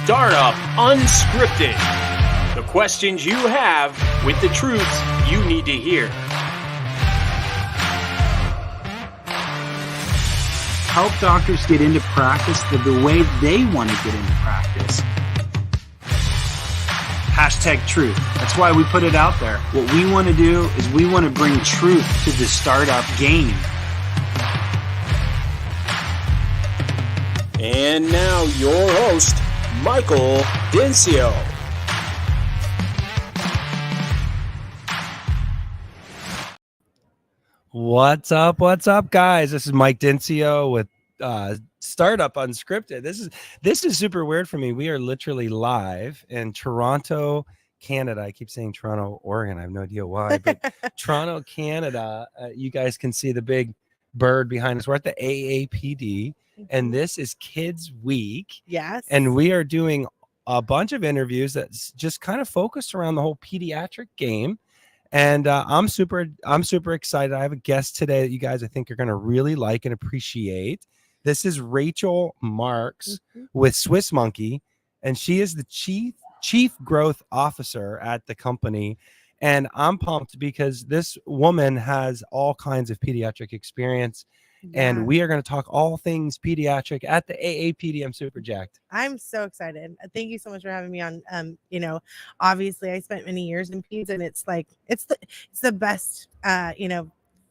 Startup Unscripted. The questions you have with the truths you need to hear. Help doctors get into practice the way they want to get into practice. Hashtag truth. That's why we put it out there. What we want to do is we want to bring truth to the startup game. And now your host, Michael Dencio. What's up, guys? This is Mike Dencio with Startup Unscripted. This is super weird for me. We are literally live in Toronto, Canada. I keep saying Toronto, Oregon. I have no idea why, but Toronto, Canada. You guys can see the big bird behind us. We're at the AAPD, and this is Kids Week. Yes. And we are doing a bunch of interviews that's just kind of focused around the whole pediatric game. And I'm super excited. I have a guest today that you guys, I think, are going to really like and appreciate. This is Rachel Marks with Swiss Monkey, and she is the chief growth officer at the company. And I'm pumped because this woman has all kinds of pediatric experience. Yeah. And we are going to talk all things pediatric at the AAPD. I'm super jacked. I'm so excited. Thank you so much for having me on. Obviously I spent many years in peds, and it's the best,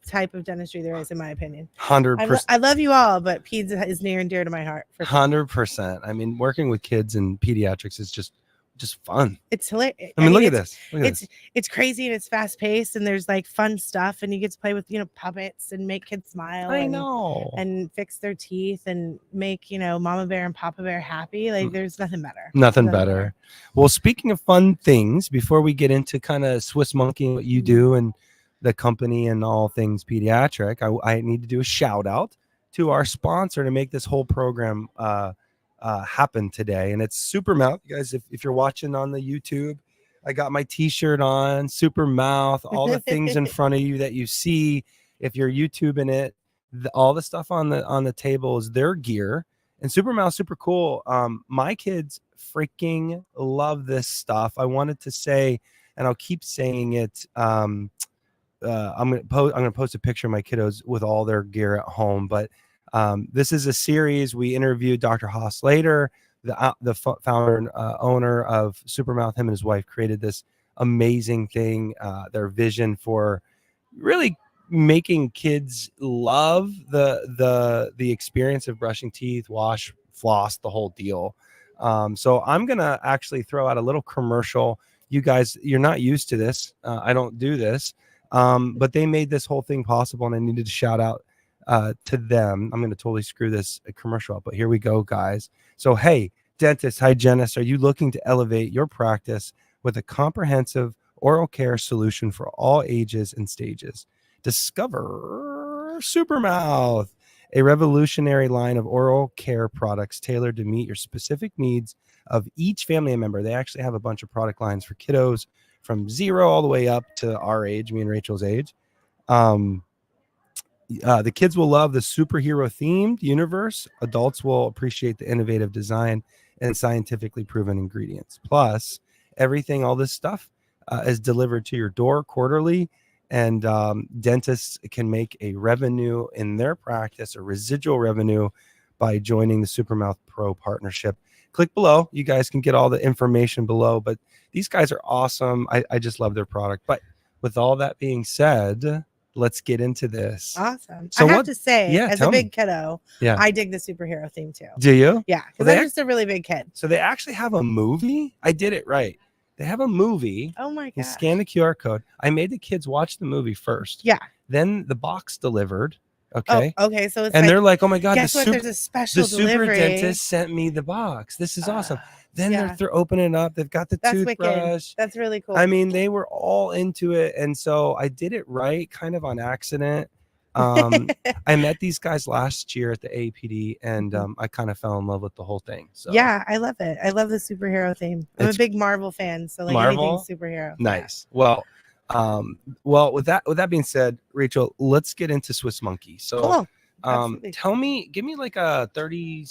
type of dentistry there is, in my opinion. 100%. I love you all, but peds is near and dear to my heart. 100%. I mean, working with kids and pediatrics is just fun. It's hilarious. I mean, look at this. It's crazy, and it's fast paced, and there's like fun stuff, and you get to play with puppets and make kids smile. And fix their teeth and make Mama Bear and Papa Bear happy. Like there's nothing better. Nothing better. Well, speaking of fun things, before we get into kind of Swiss Monkey and what you do and the company and all things pediatric, I need to do a shout out to our sponsor to make this whole program happen today, and it's SuperMouth. You guys, if you're watching on the YouTube, I got my t-shirt on, SuperMouth, all the things in front of you that you see. If you're YouTubing it, all the stuff on the table is their gear, and SuperMouth, super cool. My kids freaking love this stuff. I wanted to say, and I'll keep saying it, I'm gonna post a picture of my kiddos with all their gear at home, but this is a series. We interviewed Dr. Haas later, the founder and owner of SuperMouth. Him and his wife created this amazing thing. Their vision for really making kids love the experience of brushing teeth, wash, floss, the whole deal. So I'm gonna actually throw out a little commercial. You guys, you're not used to this. I don't do this, but they made this whole thing possible, and I needed to shout out to them. I'm going to totally screw this commercial up, but here we go, guys. So, hey, dentists, hygienists, are you looking to elevate your practice with a comprehensive oral care solution for all ages and stages? Discover SuperMouth, a revolutionary line of oral care products tailored to meet your specific needs of each family member. They actually have a bunch of product lines for kiddos from 0 all the way up to our age, me and Rachel's age. The kids will love the superhero themed universe. Adults will appreciate the innovative design and scientifically proven ingredients. Plus, all this stuff is delivered to your door quarterly, and dentists can make a revenue in their practice, a residual revenue, by joining the SuperMouth Pro partnership. Click below. You guys can get all the information below, but these guys are awesome. I just love their product. But with all that being said, let's get into this. Awesome. So I have to say, as a big kiddo, yeah, I dig the superhero theme too. Do you? Yeah, because I'm just a really big kid. So they actually have a movie? I did it right. They have a movie. Oh my god. You scan the QR code. I made the kids watch the movie first. Yeah. Then the box delivered. Okay. Oh, okay. So it's they're like, oh my god, guess what? There's a special delivery. Super dentist sent me the box. This is awesome. Then they're opening it up. They've got the toothbrush. Wicked. That's really cool. I mean, they were all into it, and so I did it right, kind of on accident. I met these guys last year at the AAPD, and I kind of fell in love with the whole thing. So yeah, I love it. I love the superhero theme. I'm a big Marvel fan, so like anything superhero. Nice. Yeah. Well, with that being said, Rachel, let's get into Swiss Monkey. So, cool. Give me like a 30,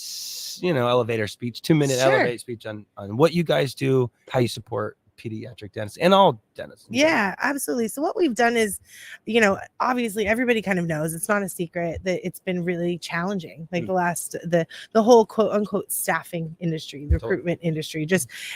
elevator speech, 2-minute Sure. elevator speech on what you guys do, how you support pediatric dentists and all dentists. Yeah, absolutely. So what we've done is, obviously everybody kind of knows, it's not a secret that it's been really challenging, like the whole quote unquote staffing industry, the recruitment industry,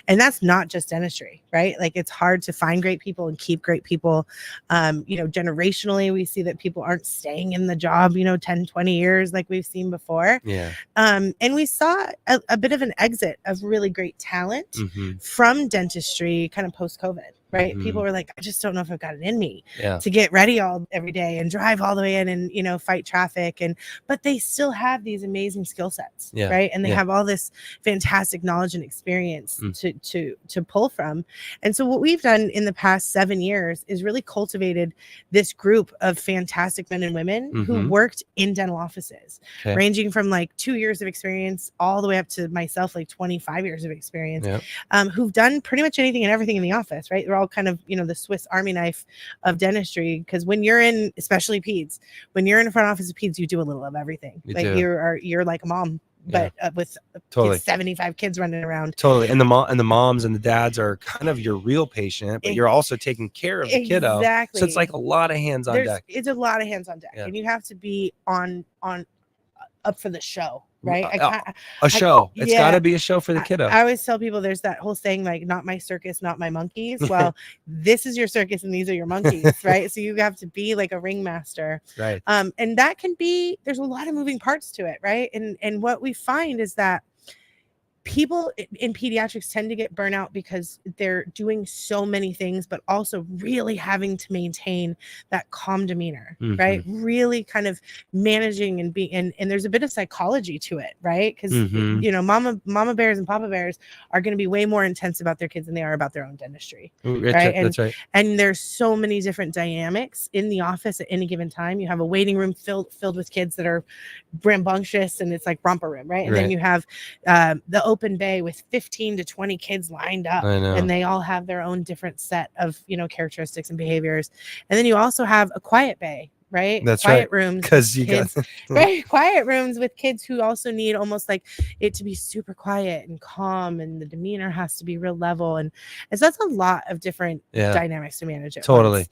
and that's not just dentistry, right? Like it's hard to find great people and keep great people. Generationally, we see that people aren't staying in the job, 10, 20 years like we've seen before. Yeah. And we saw a bit of an exit of really great talent from dentistry kind of post-COVID, right? People were like, I just don't know if I've got it in me to get ready every day and drive all the way in and, fight traffic. But they still have these amazing skill sets, right? And they have all this fantastic knowledge and experience to pull from. And so what we've done in the past 7 years is really cultivated this group of fantastic men and women who worked in dental offices, ranging from like 2 years of experience all the way up to myself, like 25 years of experience, who've done pretty much anything and everything in the office, right? They're all kind of, the Swiss Army knife of dentistry. Because when you're in, especially peds, when you're in the front office of peds, you do a little of everything. You're like a mom, but with 75 kids running around. Totally. And the moms and the dads are kind of your real patient, but you're also taking care of the kiddo. So it's like a lot of hands on deck. It's a lot of hands on deck, and you have to be on up for the show, right? It's got to be a show for the kiddo. I always tell people there's that whole saying, like, not my circus, not my monkeys. Well, this is your circus and these are your monkeys, right? So you have to be like a ringmaster. Right. And that can be, there's a lot of moving parts to it, right? And what we find is that people in pediatrics tend to get burnout because they're doing so many things, but also really having to maintain that calm demeanor, right? Really kind of managing and being, and there's a bit of psychology to it, right? Because, mama bears and papa bears are going to be way more intense about their kids than they are about their own dentistry. Right? That's right. And there's so many different dynamics in the office at any given time. You have a waiting room filled with kids that are rambunctious and it's like romper room, right? And then you have the open bay with 15 to 20 kids lined up, and they all have their own different set of characteristics and behaviors. And then you also have a quiet bay, right? That's quiet right. rooms, because you got right, quiet rooms with kids who also need almost like it to be super quiet and calm, and the demeanor has to be real level, and so that's a lot of different dynamics to manage at once.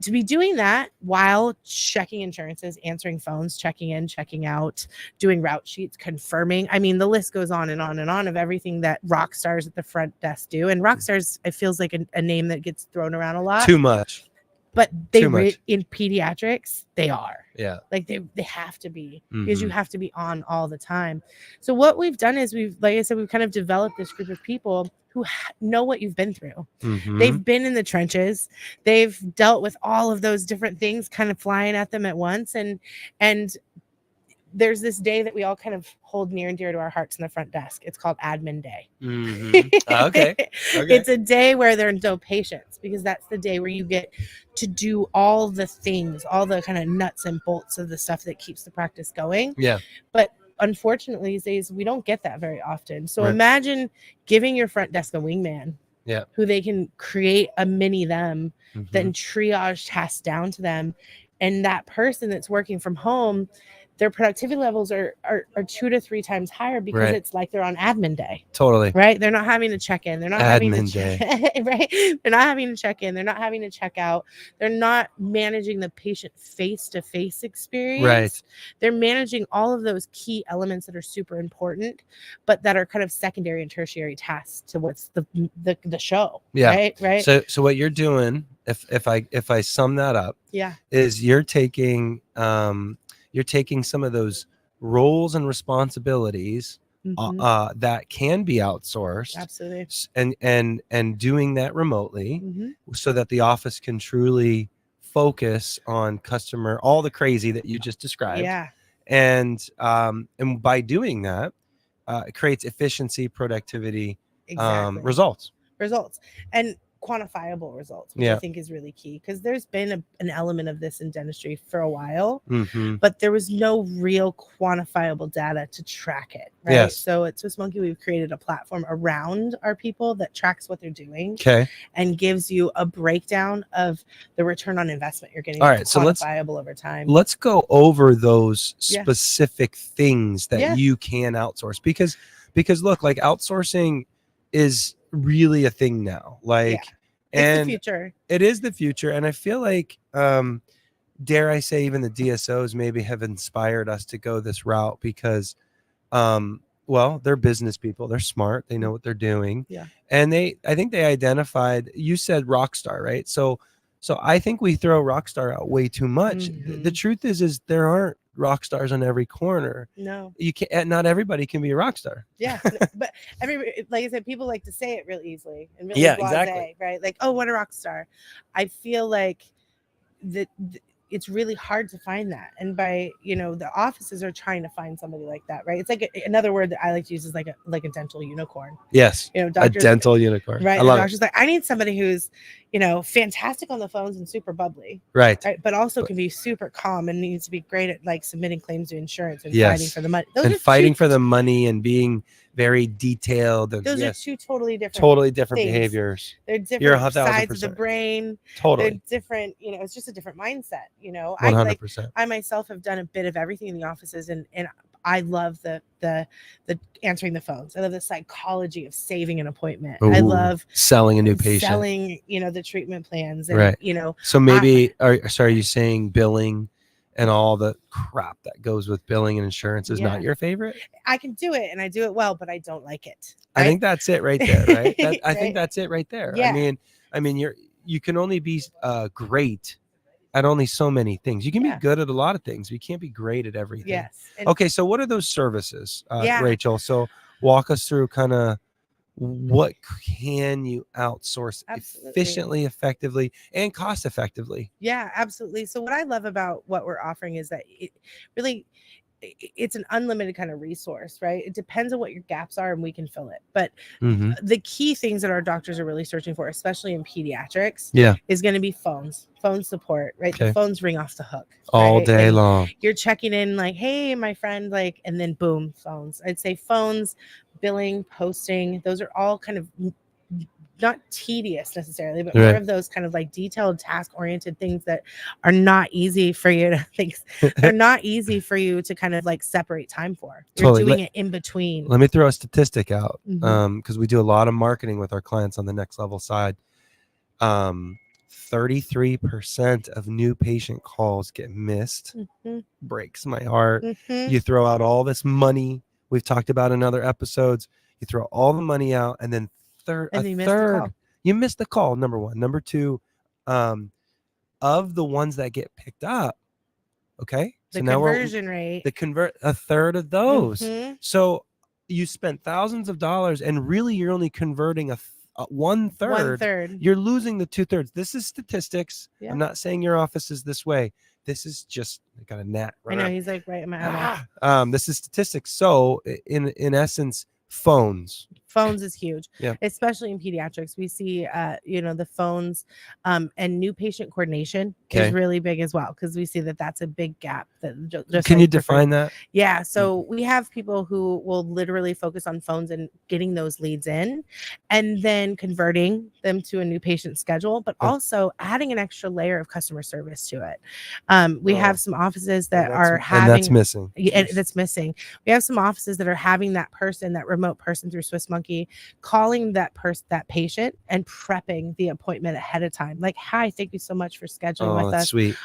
To be doing that while checking insurances, answering phones, checking in, checking out, doing route sheets, confirming. I mean, the list goes on and on and on of everything that rock stars at the front desk do. And rock stars, it feels like a name that gets thrown around a lot. Too much. But in pediatrics, they are. Yeah. Like they have to be, because you have to be on all the time. So what we've done is we've kind of developed this group of people who know what you've been through. They've been in the trenches. They've dealt with all of those different things kind of flying at them at once. And there's this day that we all kind of hold near and dear to our hearts in the front desk. It's called Admin Day. Okay. It's a day where there's no patients, because that's the day where you get to do all the things, all the kind of nuts and bolts of the stuff that keeps the practice going. Yeah. But unfortunately, these days, we don't get that very often. So imagine giving your front desk a wingman, who they can create a mini them, then triage tasks down to them. And that person that's working from home, their productivity levels are 2 to 3 times higher, because it's like they're on admin day. Totally. Right? They're not having to check in. They're not having to check right? They're not having to check in. They're not having to check out. They're not managing the patient face-to-face experience. Right. They're managing all of those key elements that are super important, but that are kind of secondary and tertiary tasks to what's the show. Yeah. Right. So what you're doing, if I sum that up, is you're taking some of those roles and responsibilities that can be outsourced, absolutely, and doing that remotely, so that the office can truly focus on customer, all the crazy that you just described. Yeah. And by doing that, it creates efficiency, productivity, results. And quantifiable results, which I think is really key, because there's been an element of this in dentistry for a while, but there was no real quantifiable data to track it, right? Yes. So at Swiss Monkey, we've created a platform around our people that tracks what they're doing and gives you a breakdown of the return on investment you're getting. All right, so quantifiable over time. Let's go over those specific things that you can outsource, because look, like outsourcing is really a thing now, like it's the future. It is the future, and I feel like dare I say even the DSOs maybe have inspired us to go this route, because well, they're business people, they're smart, they know what they're doing, and I think they identified, you said Rockstar, right? So I think we throw Rockstar out way too much. The truth is there aren't rock stars on every corner. No, you can't. Not everybody can be a rock star. Yeah, but like I said, people like to say it real easily and really exactly, right? Like, oh, what a rock star. I feel like it's really hard to find that, and by the offices are trying to find somebody like that, right? It's like another word that I like to use is like a dental unicorn. Yes, doctors, a dental unicorn, right? I love doctors like, I need somebody who's fantastic on the phones and super bubbly, right? But also can be super calm and needs to be great at like submitting claims to insurance and fighting for the money. Fighting for the money and being very detailed. And those are two totally different things. Behaviors. They're different sides of the brain. Totally. They're different. It's just a different mindset. 100%. I myself have done a bit of everything in the offices, and I love the answering the phones. I love the psychology of saving an appointment. I love selling a new patient, selling, the treatment plans, and So maybe, are you saying billing and all the crap that goes with billing and insurance is not your favorite? I can do it, and I do it well, but I don't like it. Right? I think that's it right there, right? I think that's it right there. Yeah. I mean, you can only be great at only so many things. You can be good at a lot of things, but you can't be great at everything. Yes. Okay, so what are those services, Rachel? So walk us through kind of what can you outsource efficiently, effectively, and cost effectively? Yeah, absolutely. So what I love about what we're offering is that it's an unlimited kind of resource, right? It depends on what your gaps are, and we can fill it. But the key things that our doctors are really searching for, especially in pediatrics, is going to be phone support, right? The phones ring off the hook all day long. You're checking in like, hey, my friend, like, and then boom, phones. I'd say phones, billing, posting, those are all kind of not tedious necessarily, but more of those kind of like detailed task-oriented things that are not easy for you to think. They're not easy for you to kind of like separate time for. You're doing it in between. Let me throw a statistic out, because we do a lot of marketing with our clients on the next level side. 33% of new patient calls get missed. Breaks my heart. You throw out all this money we've talked about in other episodes. You throw all the money out, and then you missed the call. Number one. Number two, of the ones that get picked up, the conversion rate, a third of those. So you spent thousands of dollars, and really you're only converting a one third. You're losing the 2/3. This is statistics. I'm not saying your office is this way. This is just, I got a gnat. I know, he's like right in my eye. This is statistics. So in essence, phones is huge, especially in pediatrics. We see the phones and new patient coordination is really big as well, because we see that that's a big gap. Can you define that? So we have people who will literally focus on phones and getting those leads in, and then converting them to a new patient schedule, but also adding an extra layer of customer service to it. We have some offices that are having, and that's missing. That's missing. We have some offices that are having that remote person through Swiss Monkey calling that patient and prepping the appointment ahead of time. Like, hi, thank you so much for scheduling with us. Sweet.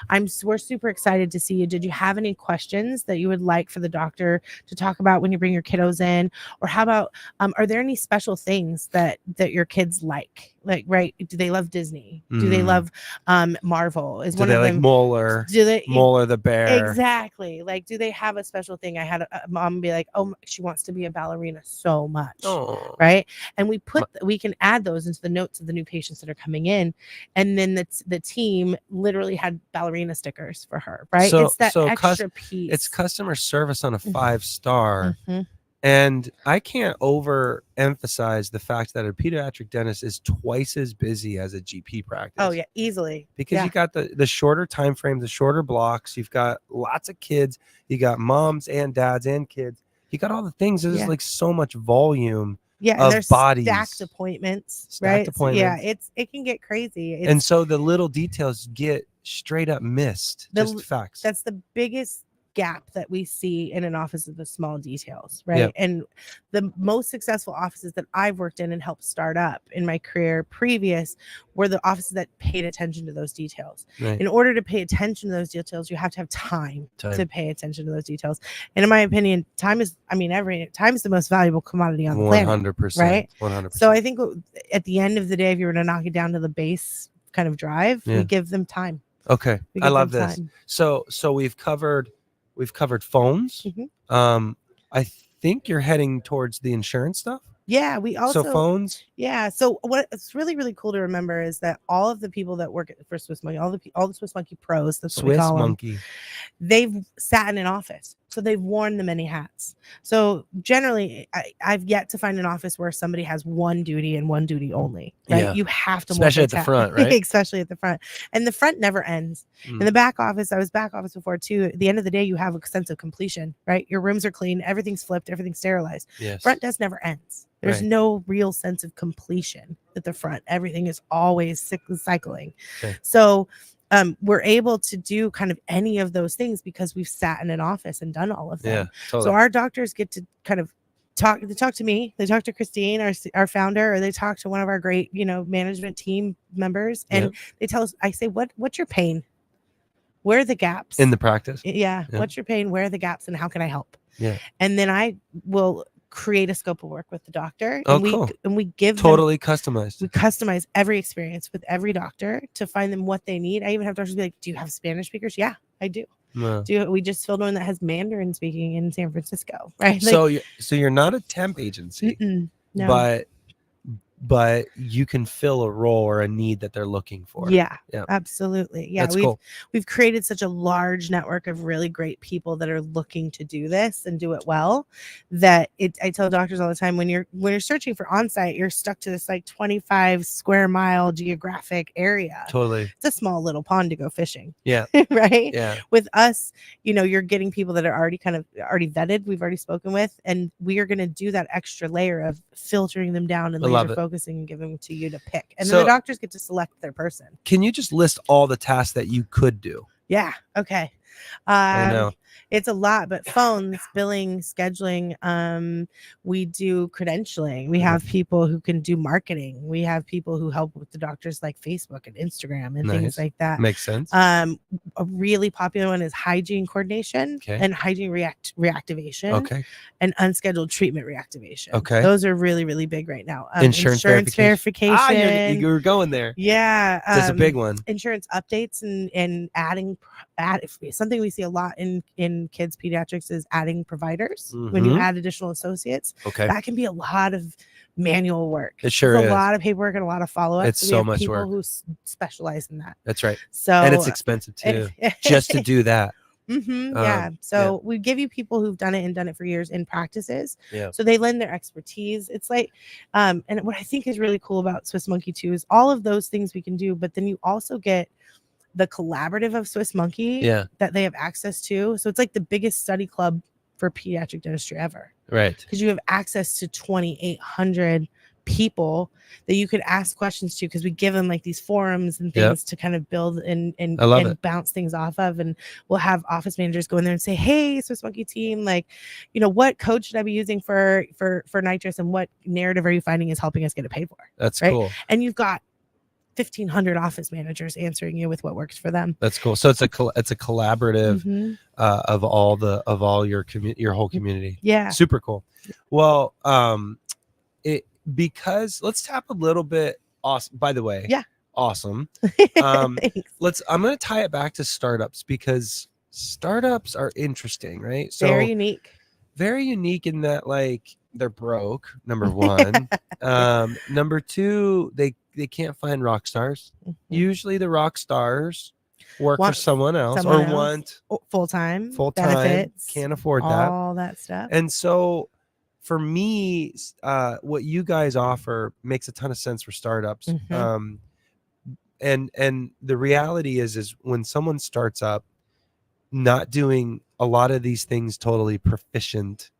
We're super excited to see you. Did you have any questions that you would like for the doctor to talk about when you bring your kiddos in? Or how about, are there any special things that your kids like? Like, right? Do they love Disney? Do they love Marvel? Is one of them Moeller? Moeller the bear? Exactly. Like, do they have a special thing? I had a mom be like, oh, she wants to be a ballerina so much. Right? And we can add those into the notes of the new patients that are coming in, and then the team literally had ballerina stickers for her. Right? It's that extra piece. It's customer service on a 5-star. And I can't overemphasize the fact that a pediatric dentist is twice as busy as a GP practice. Oh yeah, easily. Because you got the shorter time frame, the shorter blocks. You've got lots of kids. You got moms and dads and kids. You got all the things. There's like so much volume. Yeah, and of there's bodies. stacked appointments, right? Appointments. So, it can get crazy. And so the little details get straight up missed. Just facts. That's the biggest gap that we see in an office of the small details, right? And the most successful offices that I've worked in and helped start up in my career previous were the offices that paid attention to those details. In order to pay attention to those details, you have to have time to pay attention to those details. And in my opinion, time is the most valuable commodity on the planet. 100%, right? 100%. So I think at the end of the day, if you were to knock it down to the base kind of drive, we give them time. Okay, I love this. Time. So we've covered phones. I think you're heading towards the insurance stuff. Yeah, we also phones. Yeah, so what's really really cool to remember is that all of the people that work for Swiss Monkey, all the Swiss Monkey pros, that's what we call them, they've sat in an office, so they've worn the many hats. So generally, I've yet to find an office where somebody has one duty and one duty only. Right? Yeah. You have to, especially at the front, right? Especially at the front, and the front never ends. In the back office, I was back office before too. At the end of the day, you have a sense of completion, right? Your rooms are clean, everything's flipped, everything's sterilized. Yes. Front desk never ends. There's no real sense of completion at the front. Everything is always cycling. Okay. So we're able to do kind of any of those things because we've sat in an office and done all of them. Yeah, totally. So our doctors get to kind of talk to me, they talk to Christine, our founder, or they talk to one of our great, management team members, and they tell us, I say, what's your pain? Where are the gaps in the practice? Yeah. What's your pain? Where are the gaps and how can I help? Yeah. And then I will create a scope of work with the doctor, cool. And we give totally them, customized. We customize every experience with every doctor to find them what they need. I even have doctors be like, do you have Spanish speakers? Yeah, I do. No. We just filled one that has Mandarin speaking in San Francisco, right? Like, so you're not a temp agency, no. but you can fill a role or a need that they're looking for. Yeah, absolutely. Yeah, that's cool. We've created such a large network of really great people that are looking to do this and do it well, that I tell doctors all the time, when you're searching for on-site, you're stuck to this like 25 square mile geographic area. Totally. It's a small little pond to go fishing. Yeah. Right? Yeah. With us, you're getting people that are already vetted, we've already spoken with, and we are going to do that extra layer of filtering them down and laser focusing and giving them to you to pick. And then the doctors get to select their person. Can you just list all the tasks that you could do? Yeah. Okay. I know. It's a lot, but phones, billing, scheduling. We do credentialing. We have people who can do marketing. We have people who help with the doctors like Facebook and Instagram and things like that. Makes sense. A really popular one is hygiene coordination and hygiene reactivation and unscheduled treatment reactivation. Okay. Those are really, really big right now. Insurance verification. You were going there. Yeah. That's a big one. Insurance updates and adding something we see a lot in kids pediatrics is adding providers. When you add additional associates, that can be a lot of manual work. It sure is. A lot of paperwork and a lot of follow-up. It's so much people work. Who specialize in that. That's right. So and it's expensive too, just to do that. Yeah. So we give you people who've done it and done it for years in practices. Yeah. So they lend their expertise. It's like, and what I think is really cool about Swiss Monkey too is all of those things we can do, but then you also get the collaborative of Swiss Monkey that they have access to. So it's like the biggest study club for pediatric dentistry ever. Right. Because you have access to 2,800 people that you could ask questions to, because we give them like these forums and things to kind of build and bounce things off of. And we'll have office managers go in there and say, hey, Swiss Monkey team, like, what code should I be using for nitrous, and what narrative are you finding is helping us get it paid for? That's cool. And you've got 1,500 office managers answering you with what works for them. That's cool. So it's a collaborative of all your whole community. Yeah, super cool. Well, because let's tap a little bit. Awesome. By the way, awesome. I'm going to tie it back to startups, because startups are interesting, right? So very unique in that, like, they're broke, number one. Number two, they can't find rock stars. Usually the rock stars work for someone else want full-time benefits, can't afford all that stuff. And so for me, what you guys offer makes a ton of sense for startups. Mhm. And the reality is when someone starts up, not doing a lot of these things totally proficient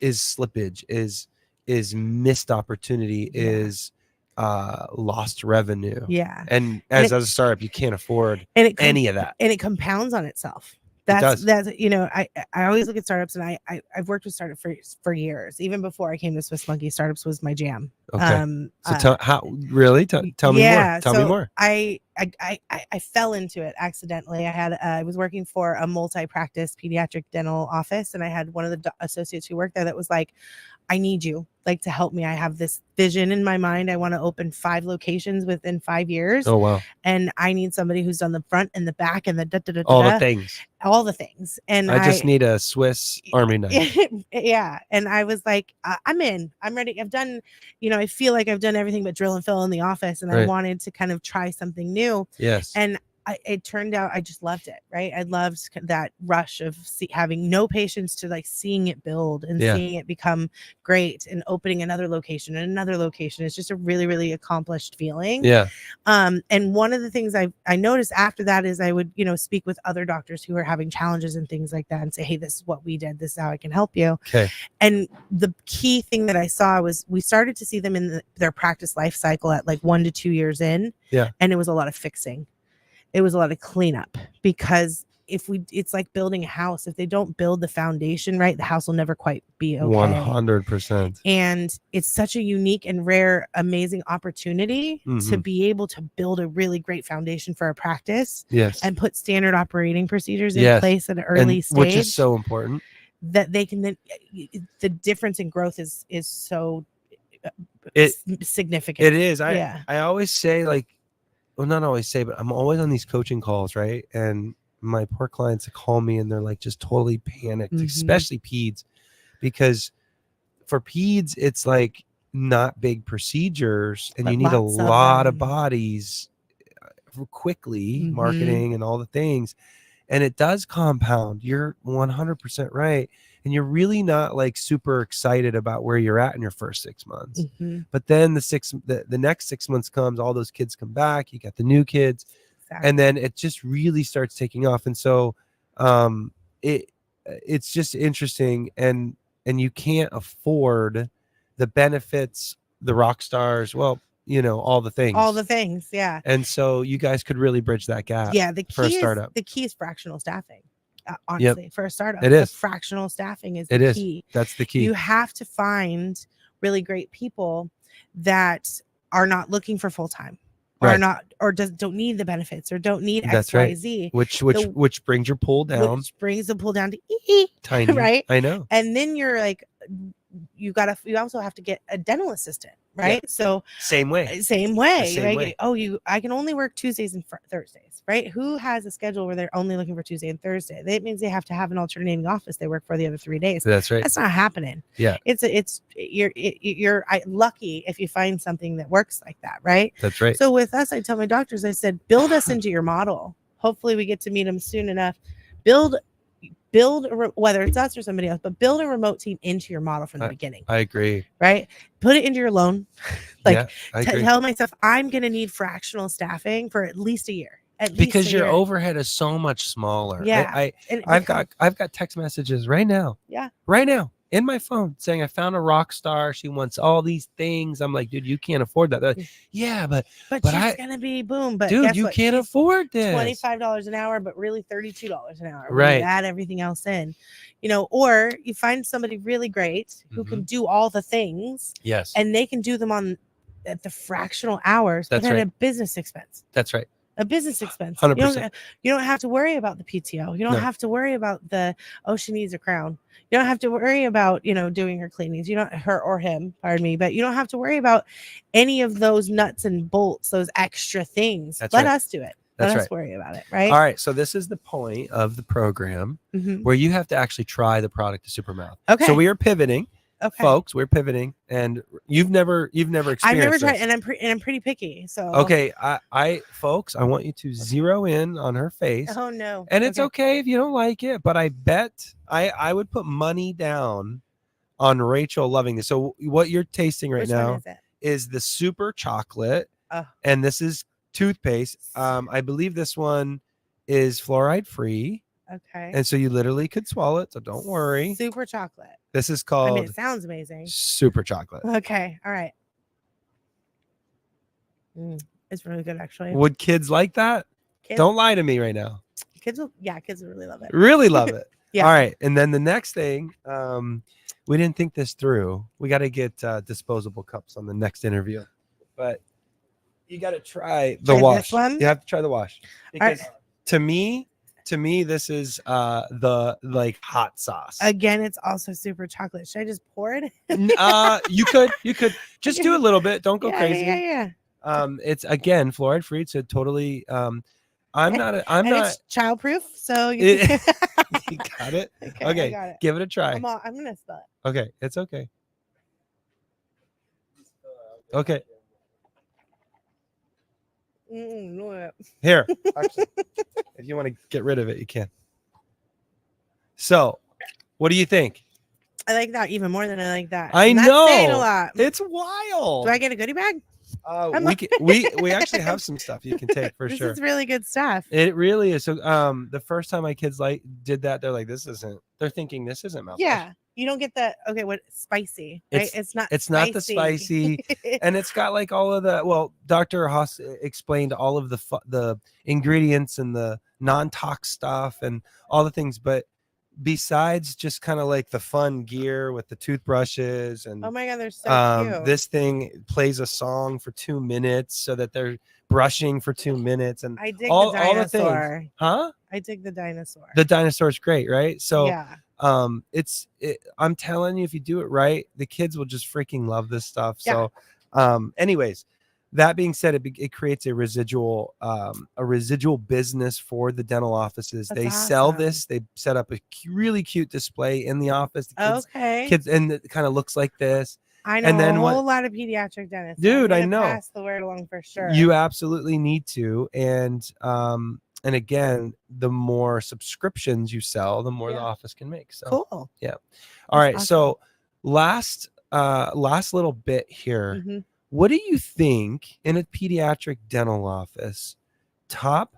is slippage, is missed opportunity, is lost revenue. Yeah. And And as a startup, you can't afford and it any of that. and it compounds on itself. It does. That's I always look at startups, and I've worked with startups for years. Even before I came to Swiss Monkey, startups was my jam. Okay. So tell me more. Tell me more. I fell into it accidentally. I was working for a multi-practice pediatric dental office, and I had one of the associates who worked there that was like, I need you to help me. I have this vision in my mind. I want to open 5 locations within 5 years. Oh, wow. And I need somebody who's done the front and the back and all the things. All the things. And I just need a Swiss Army knife. Yeah. And I was like, I'm in. I'm ready. I've done, I feel like I've done everything but drill and fill in the office. And I wanted to kind of try something new. Yes. And it turned out I just loved it, right? I loved that rush of having no patience to seeing it build and seeing it become great and opening another location and another location. It's just a really, really accomplished feeling. Yeah. And one of the things I noticed after that is I would, speak with other doctors who are having challenges and things like that and say, hey, this is what we did. This is how I can help you. Okay. And the key thing that I saw was we started to see them in their practice life cycle at 1 to 2 years in. Yeah. And it was a lot of fixing. It was a lot of cleanup, because it's like building a house. If they don't build the foundation right, the house will never quite be okay. 100%. And it's such a unique and rare, amazing opportunity to be able to build a really great foundation for a practice. Yes. And put standard operating procedures in place at an early stage, which is so important. That they can then, the difference in growth is so significant. It is. I always say well, not always say, but I'm always on these coaching calls, right? And my poor clients call me and they're just totally panicked, especially peds, because for peds, it's not big procedures and you need a lot of bodies quickly, marketing and all the things. And it does compound. You're 100% right. And you're really not super excited about where you're at in your first 6 months. But then the next 6 months comes, all those kids come back, you got the new kids, and then it just really starts taking off. And so it's just interesting, and you can't afford the benefits, the rock stars, all the things. Yeah. And so you guys could really bridge that gap. Yeah. The key is fractional staffing. Honestly, for a startup, it is. Fractional staffing is the key. That's the key. You have to find really great people that are not looking for full time, or don't need the benefits, or don't need XYZ. Which brings your pull down. Which brings the pull down to tiny, right? I know. And then you're you also have to get a dental assistant, right? Yeah. So same way. Right? I can only work Tuesdays and Thursdays, right? Who has a schedule where they're only looking for Tuesday and Thursday? That means they have to have an alternating office they work for the other 3 days. That's right. That's not happening. Yeah. You're lucky if you find something that works like that, right? That's right. So with us, I tell my doctors, I said, build us into your model. Hopefully we get to meet them soon enough. Build whether it's us or somebody else, but build a remote team into your model from the beginning. I agree. Right? Put it into your loan. Tell myself, I'm going to need fractional staffing for at least a year. Because your overhead is so much smaller. Yeah. I've got text messages right now. Yeah. Right now in my phone saying I found a rock star. She wants all these things. I'm like, dude, you can't afford that. Like, yeah, but she's gonna be boom. But dude, you can't afford this. $25 an hour, but really $32 an hour. Right. You add everything else in, or you find somebody really great who can do all the things. Yes. And they can do them at the fractional hours, but at a business expense. That's right. A business expense. 100%. You don't have to worry about the PTO. You don't have to worry about she needs a crown. You don't have to worry about, doing her cleanings. You don't, her or him, pardon me, but you don't have to worry about any of those nuts and bolts, those extra things. Let us do it. Let us worry about it. Right. All right. So this is the point of the program where you have to actually try the product of SuperMouth. Okay. So we are pivoting. Okay. Folks, we're pivoting, and you've never experienced. I've never tried, and I'm pretty picky. So okay, I folks, I want you to zero in on her face. Oh no! And it's okay if you don't like it, but I bet I would put money down on Rachel loving this. So what you're tasting right Which now one is it? is the super chocolate, Oh. and this is toothpaste. I believe this one is fluoride free. Okay. And so you literally could swallow it, so don't worry. Super chocolate. This is called, I mean, it sounds amazing. super chocolate. Okay. All right. It's really good, actually. Would kids like that? Kids, Don't lie to me right now. kids will really love it. Really love it. Yeah. All right. And then the next thing, we didn't think this through. We got to get disposable cups on the next interview. But you got to try the Try wash. this one? You have to try the wash. Because right. to me, this is the like hot sauce. Again, it's also super chocolate. Should I just pour it? You could just do a little bit. Don't go crazy. Yeah. It's again fluoride free, so totally. I'm not. It's childproof, so you got it. Okay, Okay, I got it. give it a try. I'm gonna spell it. Okay, it's okay. Okay, No. here. Actually, if you want to get rid of it, you can. So, what do you think? I like that even more than I like that. I And that's know. saying a lot. It's wild. Do I get a goodie bag? We actually have some stuff you can take for This sure. is really good stuff. It really is. So the first time my kids did that, they're like, they're thinking this isn't mouthwash. Yeah. You don't get the spicy, right? It's not the spicy, and it's got like all of the, Dr. Haas explained all of the ingredients and the non-tox stuff and all the things, but besides just kind of like the fun gear with the toothbrushes and oh my god, they're so cute. this thing plays a song for 2 minutes so that they're brushing for 2 minutes, and I dig all the the things. dinosaur. Huh? I dig the dinosaur. The dinosaur's great, right? So yeah. I'm telling you, if you do it right, the kids will just freaking love this stuff. So anyways, that being said, it creates a residual business for the dental offices. That's they awesome. sell this. They set up a really cute display in the office. The kids, and it kind of looks like this. I know and then a whole lot of pediatric dentists. Dude, I know. Pass the word along for sure. You absolutely need to. And again, the more subscriptions you sell, the more the office can make. So cool. Yeah. All right. Awesome. So last little bit here. Mm-hmm. What do you think in a pediatric dental office, top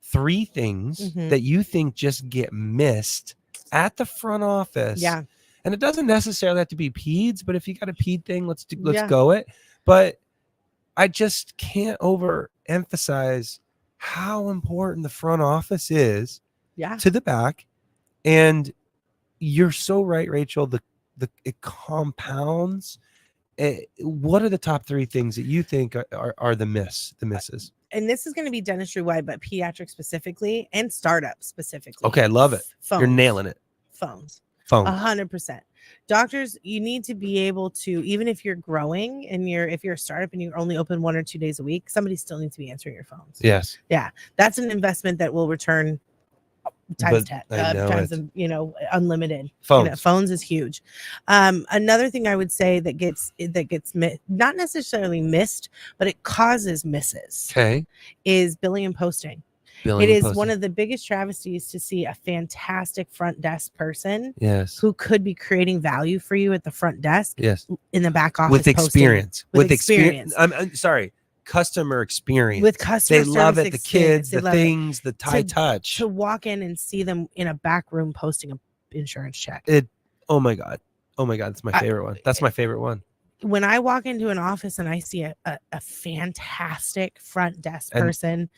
3 things that you think just get missed at the front office? Yeah. And it doesn't necessarily have to be peds, but if you got a ped thing, let's go it. But I just can't overemphasize how important the front office is to the back. And you're so right, Rachel. It compounds. What are the top 3 things that you think are the misses? And this is going to be dentistry wide, but pediatric specifically and startup specifically. Okay, I love it. Phones. You're nailing it. Phones. Phones. 100%. Doctors, you need to be able to, even if you're growing and if you're a startup and you only open 1 or 2 days a week, somebody still needs to be answering your phones. Yes. Yeah. That's an investment that will return times 10, times unlimited. Phones. Phones is huge. Another thing I would say that gets not necessarily missed, but it causes misses. Okay. Is billing and posting. It is one of the biggest travesties to see a fantastic front desk person who could be creating value for you at the front desk in the back office with experience. With experience. I'm sorry. Customer experience. With customer they love it. The kids, the things, the high touch. To walk in and see them in a back room posting an insurance check. Oh my God. It's my favorite one. That's my favorite one. When I walk into an office and I see a fantastic front desk person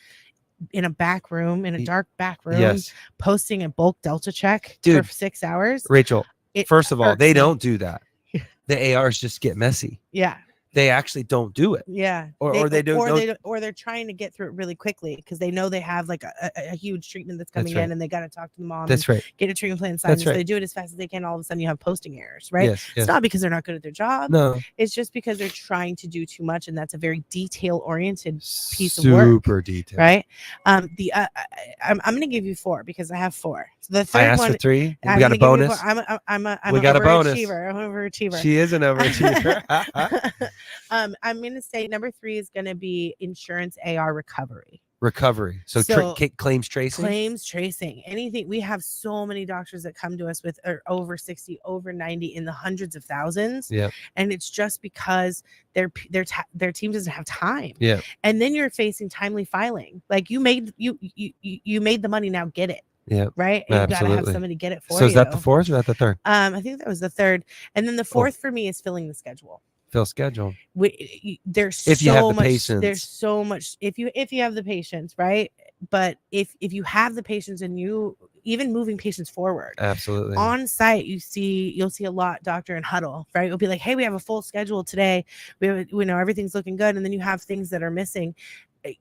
in a back room, in a dark back room, posting a bulk Delta check for 6 hours. Rachel, first of all, they don't do that. The ARs just get messy. Yeah. They actually don't do it. Yeah. Or they're trying to get through it really quickly because they know they have like a huge treatment that's coming in and they got to talk to the mom. That's right. Get a treatment plan signed. So they do it as fast as they can. All of a sudden you have posting errors, right? Yes. It's not because they're not good at their job. No. It's just because they're trying to do too much. And that's a very detail oriented piece of work. Super detailed. Right. I'm going to give you 4 because I have 4. So the third I asked one, for 3. We got a bonus. I'm we got a bonus. I'm an overachiever. She is an overachiever. I'm going to say number 3 is going to be insurance AR recovery. recovery. So, claims tracing. Anything. We have so many doctors that come to us with over 60, over 90, in the hundreds of thousands. Yeah. And it's just because their team doesn't have time. Yeah. And then you're facing timely filing. Like you made the money, now get it. Yeah. Right. And you got to have somebody get it for you. So is that the fourth or is that the third? I think that was the third. And then the fourth for me is filling the schedule. There's if you have the much patience. There's so much if you have the patience, right? But if you have the patience and you even moving patients forward, absolutely, on site, you'll see a lot doctor and huddle, right? It'll be like, hey, we have a full schedule today, we know everything's looking good, and then you have things that are missing.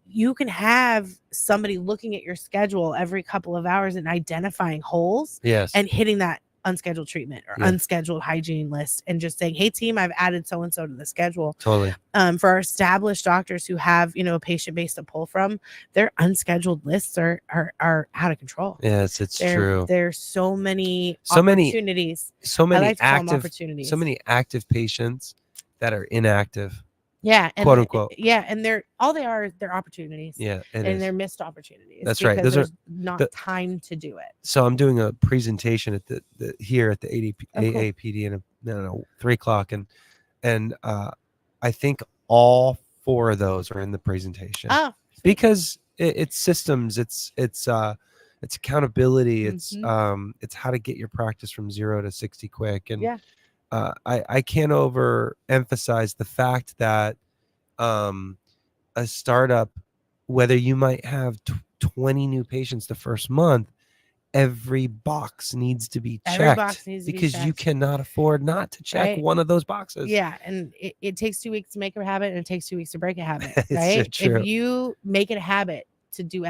You can have somebody looking at your schedule every couple of hours and identifying holes, yes, and hitting that unscheduled treatment or unscheduled hygiene list and just saying, hey team, I've added so-and-so to the schedule. Totally. For our established doctors who have, a patient base to pull from, their unscheduled lists are out of control. Yes, it's true. There's so many opportunities. So many active patients that are inactive. Yeah, and, quote unquote. Yeah, and they're opportunities. Yeah, and they're missed opportunities. That's right. Those are not time to do it. So I'm doing a presentation at the here at the AAPD in 3:00, and I think all 4 of those are in the presentation. Oh, because it's systems, it's accountability, it's how to get your practice from 0 to 60 quick, and I can't overemphasize the fact that a startup, whether you might have 20 new patients the first month, every box needs to be checked because you cannot afford not to check one of those boxes. Yeah, and it takes 2 weeks to make a habit, and it takes 2 weeks to break a habit, It's right? so true. If you make it a habit to do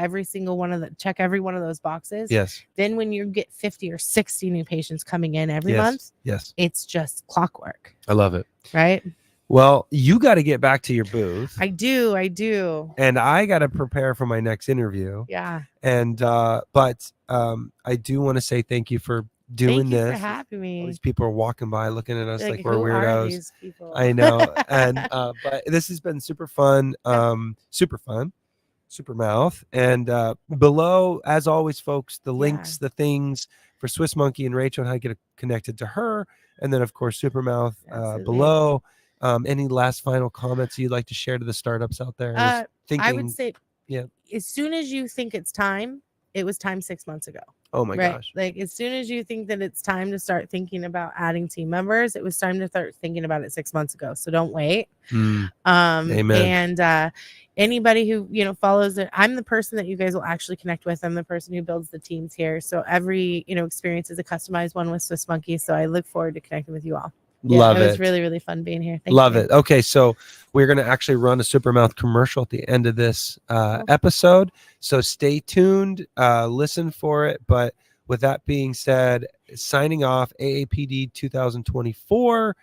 check every one of those boxes, yes, then when you get 50 or 60 new patients coming in every month, it's just clockwork. I love it. Right? Well, you got to get back to your booth. I do. And I got to prepare for my next interview. Yeah. And but I do want to say thank you for doing this. Thank you for having me. All these people are walking by looking at us like we're who weirdos. Are these people? I know. And but this has been super fun. Super fun. SuperMouth. And below, as always, folks, the links, the things for Swiss Monkey and Rachel and how to get connected to her. And then, of course, SuperMouth below. Any last final comments you'd like to share to the startups out there? I would say, as soon as you think it's time, it was time 6 months ago. Oh my gosh. Like as soon as you think that it's time to start thinking about adding team members, it was time to start thinking about it 6 months ago. So don't wait. Amen. And anybody who, follows it, I'm the person that you guys will actually connect with. I'm the person who builds the teams here. So every, experience is a customized one with Swiss Monkey. So I look forward to connecting with you all. Love it. It was really, really fun being here. Love it. Okay, so we're going to actually run a SuperMouth commercial at the end of this episode. So stay tuned, listen for it. But with that being said, signing off, AAPD 2024,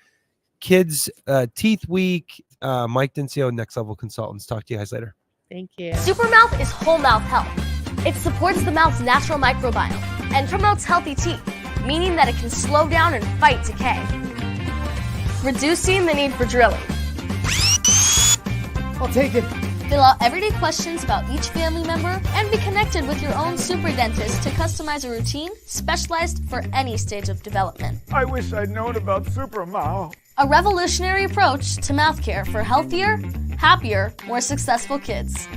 Kids Teeth Week, Mike Dencio, Next Level Consultants. Talk to you guys later. Thank you. SuperMouth is whole mouth health. It supports the mouth's natural microbiome and promotes healthy teeth, meaning that it can slow down and fight decay, reducing the need for drilling. I'll take it. Fill out everyday questions about each family member and be connected with your own super dentist to customize a routine specialized for any stage of development. I wish I'd known about SuperMouth. A revolutionary approach to mouth care for healthier, happier, more successful kids.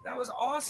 That was awesome.